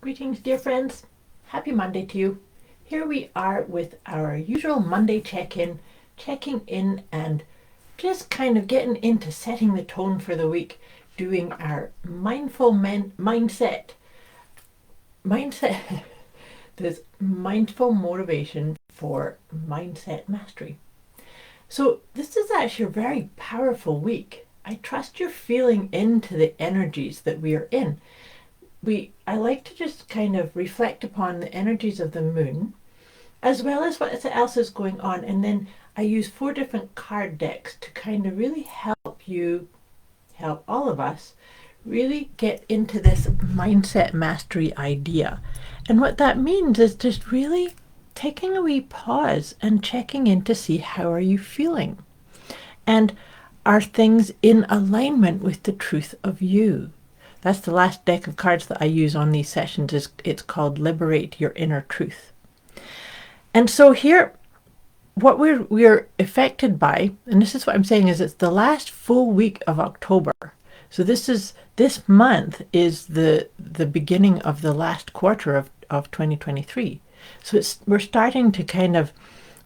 Greetings, dear friends. Happy Monday to you. Here we are with our usual Monday check-in, checking in and just kind of getting into setting the tone for the week, doing our mindset, this mindful motivation for mindset mastery. So this is actually a very powerful week. I trust you're feeling into the energies that we are in. I like to just kind of reflect upon the energies of the moon, as well as what else is going on, and then I use 4 different card decks to kind of really help all of us, really get into this mindset mastery idea. And what that means is just really taking a wee pause and checking in to see how are you feeling, and are things in alignment with the truth of you. That's the last deck of cards that I use on these sessions. It's called Liberate Your Inner Truth. And so here, what we're affected by, and this is what I'm saying, is it's the last full week of October. So this month is the beginning of the last quarter of 2023. So we're starting to kind of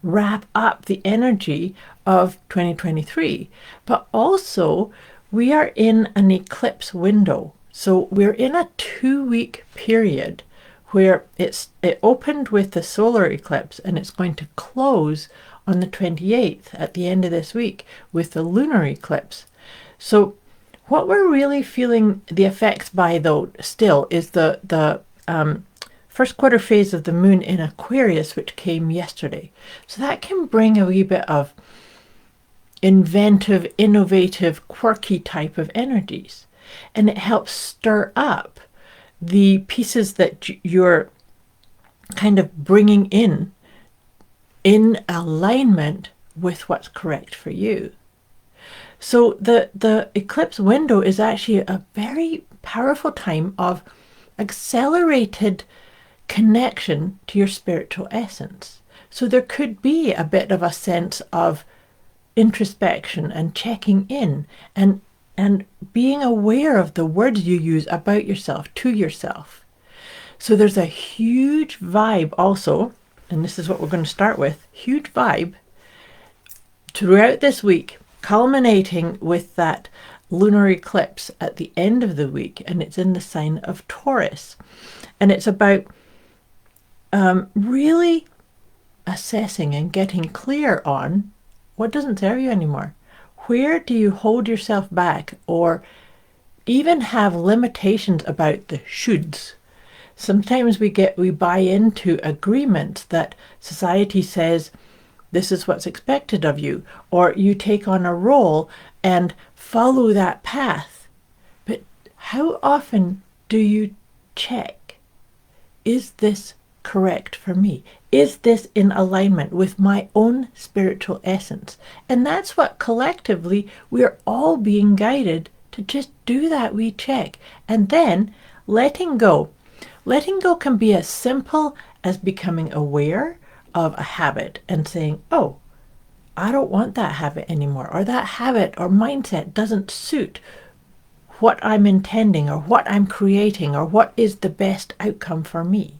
wrap up the energy of 2023, but also we are in an eclipse window. So we're in a 2-week period where it opened with the solar eclipse, and it's going to close on the 28th at the end of this week with the lunar eclipse. So what we're really feeling the effects by, though, still is the first quarter phase of the moon in Aquarius, which came yesterday. So that can bring a wee bit of inventive, innovative, quirky type of energies. And it helps stir up the pieces that you're kind of bringing in alignment with what's correct for you. So the eclipse window is actually a very powerful time of accelerated connection to your spiritual essence. So there could be a bit of a sense of introspection and checking in and being aware of the words you use about yourself to yourself. So there's a huge vibe also, and this is what we're going to start with, huge vibe throughout this week, culminating with that lunar eclipse at the end of the week, and it's in the sign of Taurus. And it's about really assessing and getting clear on what doesn't serve you anymore. Where do you hold yourself back or even have limitations about the shoulds? Sometimes we buy into agreements that society says this is what's expected of you, or you take on a role and follow that path. But how often do you check? Is this correct for me? Is this in alignment with my own spiritual essence? And that's what collectively we're all being guided to just do, that we check. And then letting go. Letting go can be as simple as becoming aware of a habit and saying, oh, I don't want that habit anymore, or that habit or mindset doesn't suit what I'm intending or what I'm creating or what is the best outcome for me.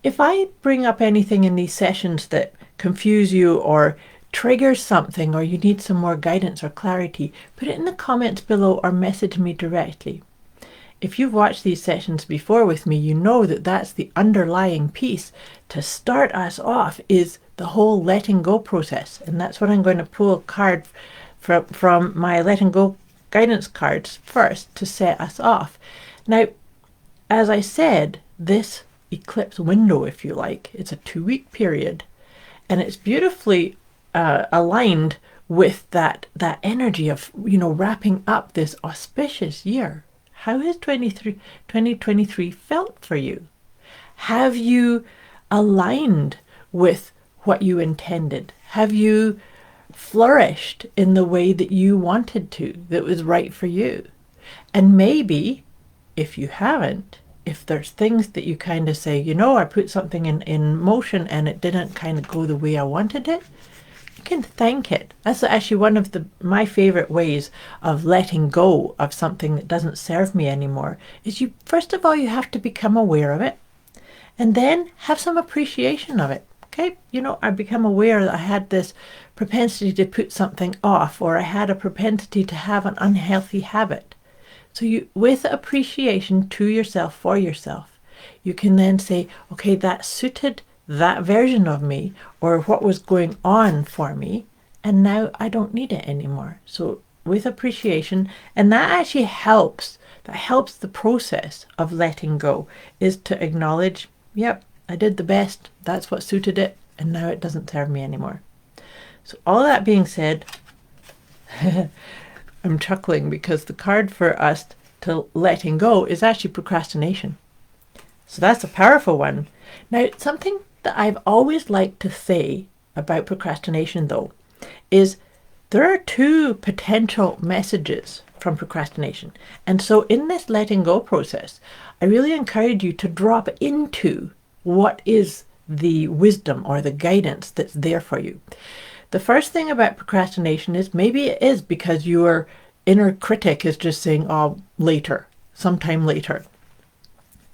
If I bring up anything in these sessions that confuse you or triggers something, or you need some more guidance or clarity, put it in the comments below or message me directly. If you've watched these sessions before with me, you know that that's the underlying piece to start us off, is the whole letting go process. And that's what I'm going to pull a card from my letting go guidance cards first to set us off. Now, as I said, this eclipse window, if you like, it's a 2-week period, and it's beautifully aligned with that energy of, wrapping up this auspicious year. How has 2023 felt for you? Have you aligned with what you intended? Have you flourished in the way that you wanted to, that was right for you? And maybe, if you haven't, if there's things that you kind of say, I put something in motion and it didn't kind of go the way I wanted it, you can thank it. That's actually one of my favorite ways of letting go of something that doesn't serve me anymore. Is you first of all, you have to become aware of it, and then have some appreciation of it. Okay, I become aware that I had this propensity to put something off, or I had a propensity to have an unhealthy habit. So with appreciation to yourself, for yourself, you can then say, okay, that suited that version of me, or what was going on for me, and now I don't need it anymore. So with appreciation, and that actually helps. That helps the process of letting go, is to acknowledge, yep, I did the best. That's what suited it, and now it doesn't serve me anymore. So all that being said, I'm chuckling because the card for us to letting go is actually procrastination. So that's a powerful one. Now, something that I've always liked to say about procrastination, though, is there are two potential messages from procrastination. And so in this letting go process, I really encourage you to drop into what is the wisdom or the guidance that's there for you. The first thing about procrastination is maybe it is because your inner critic is just saying, oh, later, sometime later.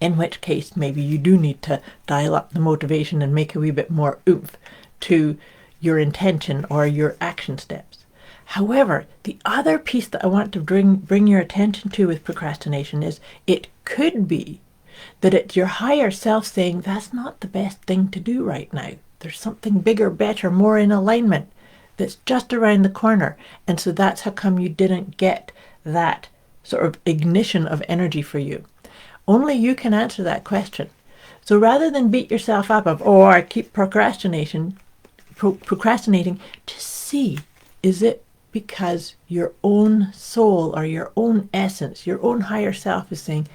In which case, maybe you do need to dial up the motivation and make a wee bit more oomph to your intention or your action steps. However, the other piece that I want to bring your attention to with procrastination is it could be that it's your higher self saying, that's not the best thing to do right now. There's something bigger, better, more in alignment that's just around the corner. And so that's how come you didn't get that sort of ignition of energy for you. Only you can answer that question. So rather than beat yourself up of, oh, I keep procrastinating, just see, is it because your own soul or your own essence, your own higher self is saying,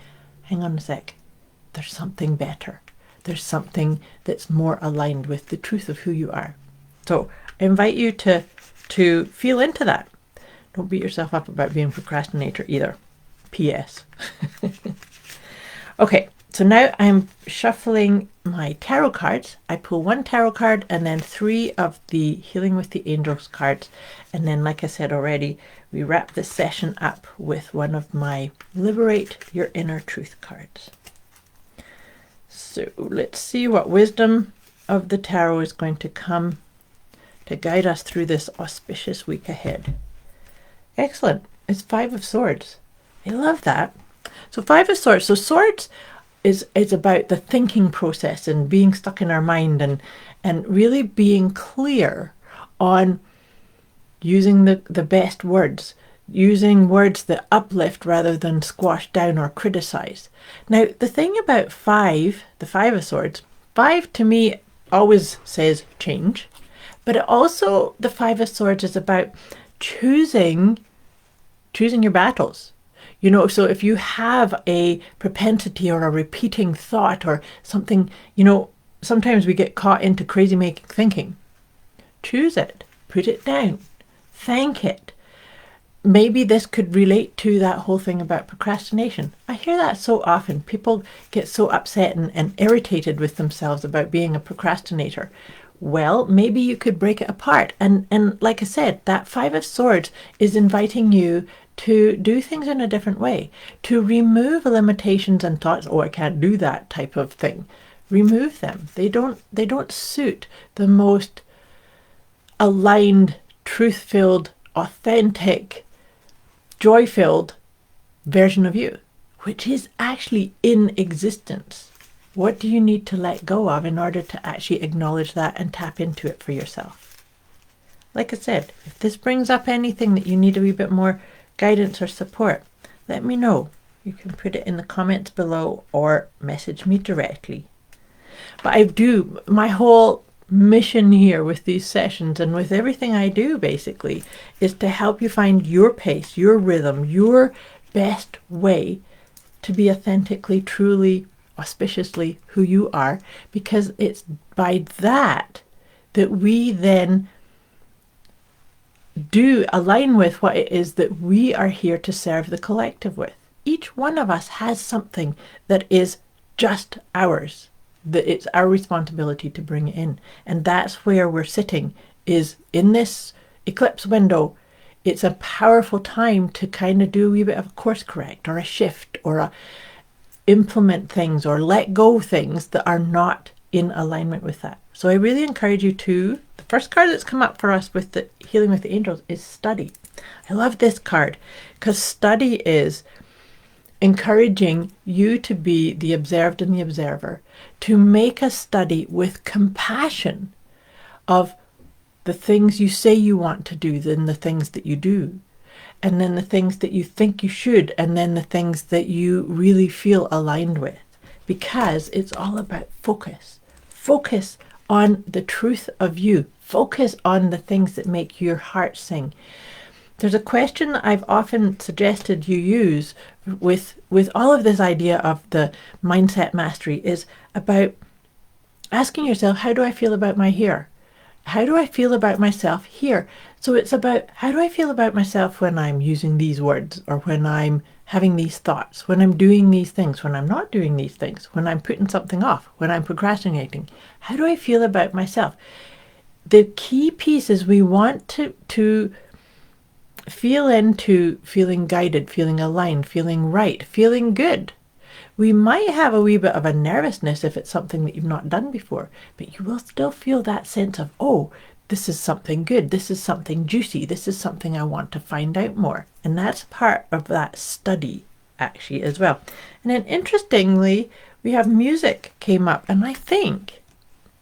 hang on a sec, there's something better. There's something that's more aligned with the truth of who you are. So I invite you to feel into that. Don't beat yourself up about being a procrastinator either. P.S. Okay, so now I'm shuffling my tarot cards. I pull one tarot card and then 3 of the Healing with the Angels cards. And then, like I said already, we wrap this session up with one of my Liberate Your Inner Truth cards. So let's see what wisdom of the tarot is going to come to guide us through this auspicious week ahead. Excellent. It's 5 of Swords. I love that. So 5 of Swords. So Swords is about the thinking process and being stuck in our mind and really being clear on using the best words, using words that uplift rather than squash down or criticize. Now, the thing about the 5 of Swords, 5 to me always says change, but it also, the 5 of Swords is about choosing your battles. So if you have a propensity or a repeating thought or something, sometimes we get caught into crazy making thinking. Choose it, put it down, thank it. Maybe this could relate to that whole thing about procrastination. I hear that so often. People get so upset and irritated with themselves about being a procrastinator. Well, maybe you could break it apart. And like I said, that 5 of Swords is inviting you to do things in a different way, to remove limitations and thoughts, oh, I can't do that type of thing. Remove them. They don't suit the most aligned, truth-filled, authentic, joy-filled version of you, which is actually in existence. What do you need to let go of in order to actually acknowledge that and tap into it for yourself? Like I said, if this brings up anything that you need a wee bit more guidance or support, let me know. You can put it in the comments below or message me directly. But my whole mission here with these sessions and with everything I do basically is to help you find your pace, your rhythm, your best way to be authentically, truly, auspiciously who you are, because it's by that we then do align with what it is that we are here to serve the collective with. Each one of us has something that is just ours, that it's our responsibility to bring it in. And that's where we're sitting is in this eclipse window. It's a powerful time to kind of do a wee bit of a course correct or a shift or a implement things or let go things that are not in alignment with that. So I really encourage you to, the first card that's come up for us with the healing with the angels is study. I love this card because study is encouraging you to be the observed and the observer, to make a study with compassion of the things you say you want to do, then the things that you do, and then the things that you think you should, and then the things that you really feel aligned with, because it's all about focus. Focus on the truth of you. Focus on the things that make your heart sing. There's a question that I've often suggested you use with all of this idea of the mindset mastery is about asking yourself, how do I feel about my here? How do I feel about myself here? So it's about, how do I feel about myself when I'm using these words, or when I'm having these thoughts, when I'm doing these things, when I'm not doing these things, when I'm putting something off, when I'm procrastinating? How do I feel about myself? The key piece is we want to feel into feeling guided, feeling aligned, feeling right, feeling good. We might have a wee bit of a nervousness if it's something that you've not done before, but you will still feel that sense of, oh, this is something good, this is something juicy, this is something I want to find out more. And that's part of that study actually as well. And then interestingly, we have music came up, and I think,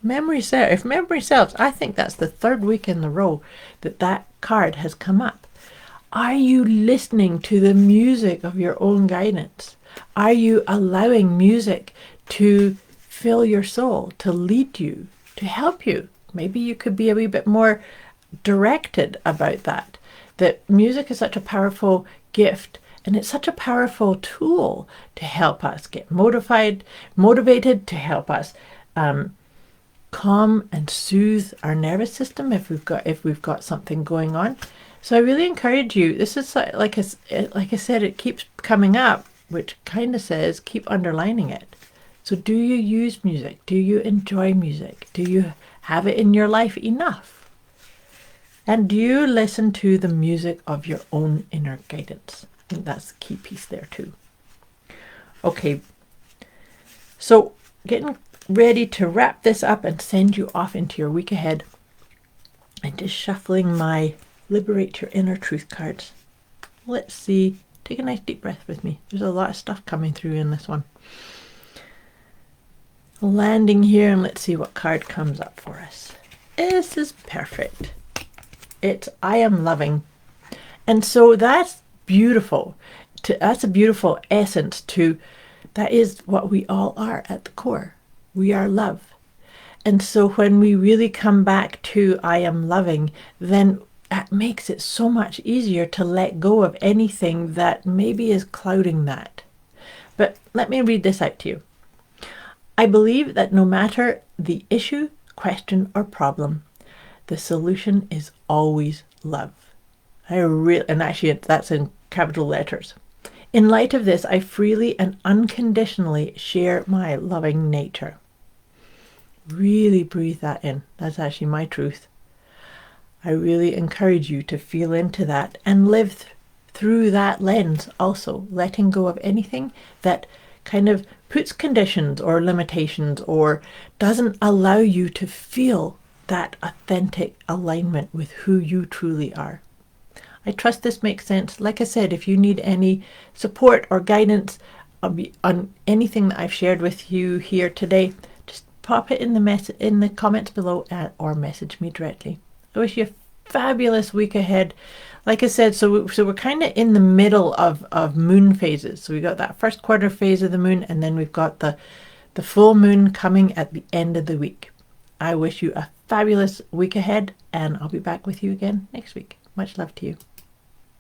if memory serves, I think that's the third week in a row that card has come up. Are you listening to the music of your own guidance? Are you allowing music to fill your soul, to lead you, to help you? Maybe you could be a wee bit more directed about that. That music is such a powerful gift, and it's such a powerful tool to help us get motivated, to help us calm and soothe our nervous system if we've got something going on. So I really encourage you. This is like I said, it keeps coming up, which kind of says keep underlining it. So do you use music? Do you enjoy music? Do you have it in your life enough? And do you listen to the music of your own inner guidance? I think that's the key piece there too. Okay, so getting ready to wrap this up and send you off into your week ahead. I'm just shuffling my Liberate Your Inner Truth cards. Let's see. Take a nice deep breath with me. There's a lot of stuff coming through in this one. Landing here, and let's see what card comes up for us. This is perfect. It's I am loving. And so that's beautiful. That's a beautiful essence to, that is what we all are at the core. We are love. And so when we really come back to I am loving, then that makes it so much easier to let go of anything that maybe is clouding that. But let me read this out to you. I believe that no matter the issue, question, or problem, the solution is always love. And actually that's in capital letters. In light of this, I freely and unconditionally share my loving nature. Really breathe that in. That's actually my truth. I really encourage you to feel into that and live through that lens also, letting go of anything that kind of puts conditions or limitations or doesn't allow you to feel that authentic alignment with who you truly are. I trust this makes sense. Like I said, if you need any support or guidance on anything that I've shared with you here today, just pop it in the comments below or message me directly. I wish you a fabulous week ahead. Like I said, so we're kind of in the middle of moon phases. So we got that first quarter phase of the moon, and then we've got the full moon coming at the end of the week. I wish you a fabulous week ahead, and I'll be back with you again next week. Much love to you.